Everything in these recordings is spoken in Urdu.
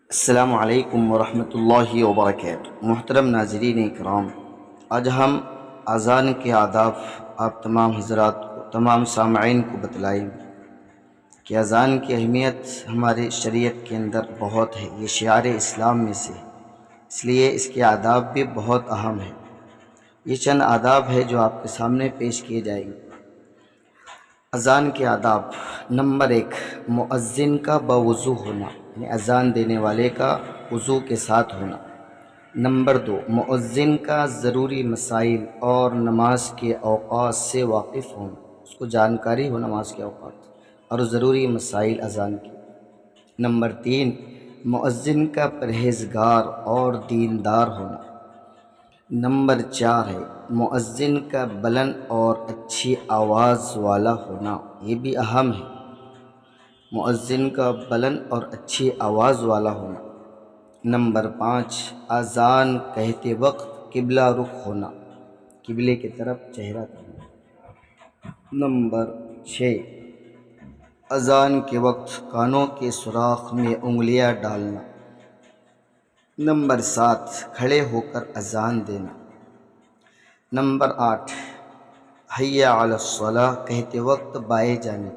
السلام علیکم ورحمۃ اللہ وبرکاتہ۔ محترم ناظرین اکرام، آج ہم اذان کے آداب آپ تمام حضرات کو، تمام سامعین کو بتلائیں گے کہ اذان کی اہمیت ہمارے شریعت کے اندر بہت ہے، یہ شعار اسلام میں سے ہے، اس لیے اس کے آداب بھی بہت اہم ہیں۔ یہ چند آداب ہے جو آپ کے سامنے پیش کیے جائیں گے۔ اذان کے آداب: نمبر 1، مؤذن کا باوضو ہونا، یعنی اذان دینے والے کا وضو کے ساتھ ہونا۔ نمبر 2، مؤذن کا ضروری مسائل اور نماز کے اوقات سے واقف ہونا، اس کو جانکاری ہو نماز کے اوقات اور ضروری مسائل اذان کی۔ نمبر 3، مؤذن کا پرہیزگار اور دیندار ہونا۔ نمبر 4 ہے مؤذن کا بلند اور اچھی آواز والا ہونا، یہ بھی اہم ہے، مؤذن کا بلند اور اچھی آواز والا ہونا۔ نمبر 5، اذان کہتے وقت قبلہ رخ ہونا، قبلے کی طرف چہرہ کرنا۔ نمبر 6، اذان کے وقت کانوں کے سوراخ میں انگلیاں ڈالنا۔ نمبر 7، کھڑے ہو کر اذان دینا۔ نمبر 8، حی علی الصلاۃ کہتے وقت بائیں جانب،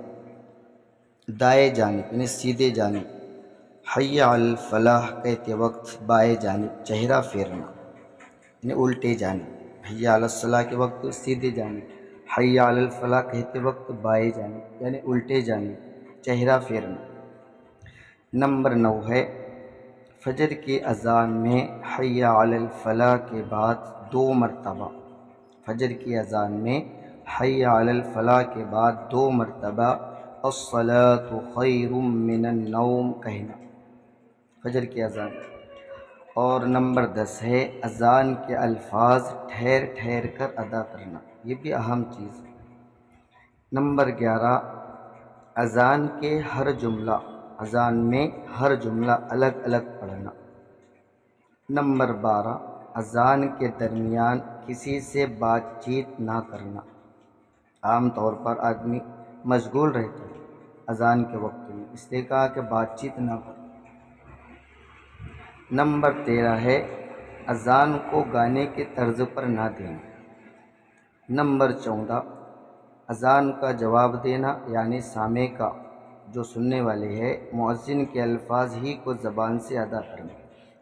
دائیں جانب یعنی سیدھے جانب، حی علی الفلاح کہتے وقت بائیں جانب چہرہ پھیرنا یعنی الٹے جانب، حی علی الصلاۃ کے وقت سیدھے جانب، حی علی الفلاح کہتے وقت بائیں جانب یعنی الٹے جانب چہرہ پھیرنا۔ نمبر 9 ہے فجر کی اذان میں حی علی الفلاح کے بعد 2 مرتبہ، فجر کی اذان میں حی علی الفلاح کے بعد 2 مرتبہ الصلاۃ خیر من النوم کہنا، فجر کی اذان۔ اور نمبر 10 ہے اذان کے الفاظ ٹھہر ٹھہر کر ادا کرنا، یہ بھی اہم چیز ہے۔ نمبر 11، اذان کے ہر جملہ، اذان میں ہر جملہ الگ الگ پڑھنا۔ نمبر 12، اذان کے درمیان کسی سے بات چیت نہ کرنا، عام طور پر آدمی مشغول رہتا ہے اذان کے وقت میں، اس لیے کہا کہ بات چیت نہ کرنا۔ نمبر 13 ہے اذان کو گانے کے طرز پر نہ دینا۔ نمبر 14، اذان کا جواب دینا، یعنی سامع کا جو سننے والے ہے مؤذن کے الفاظ ہی کو زبان سے ادا کرنا،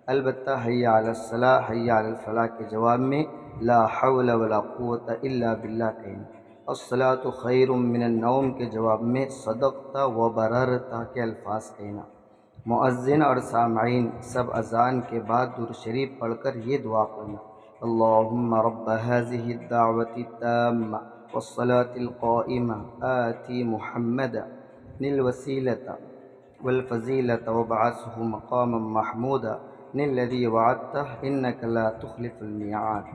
البتہ حی علی الصلاۃ حی علی الفلاح کے جواب میں لا حول ولا قوت الا باللہ کہنا، الصلاۃ خیر من النوم کے جواب میں صدقت و بررت کے الفاظ کہنا۔ مؤذن اور سامعین سب اذان کے بعد درود شریف پڑھ کر یہ دعا پڑھنا: اللہم رب هذه الدعوة التامة والصلاة القائمة آتی محمدا الوسیلة والفضیلة وابعثه مقاما محمودا الذي وعدته إنك لا تخلف الميعاد۔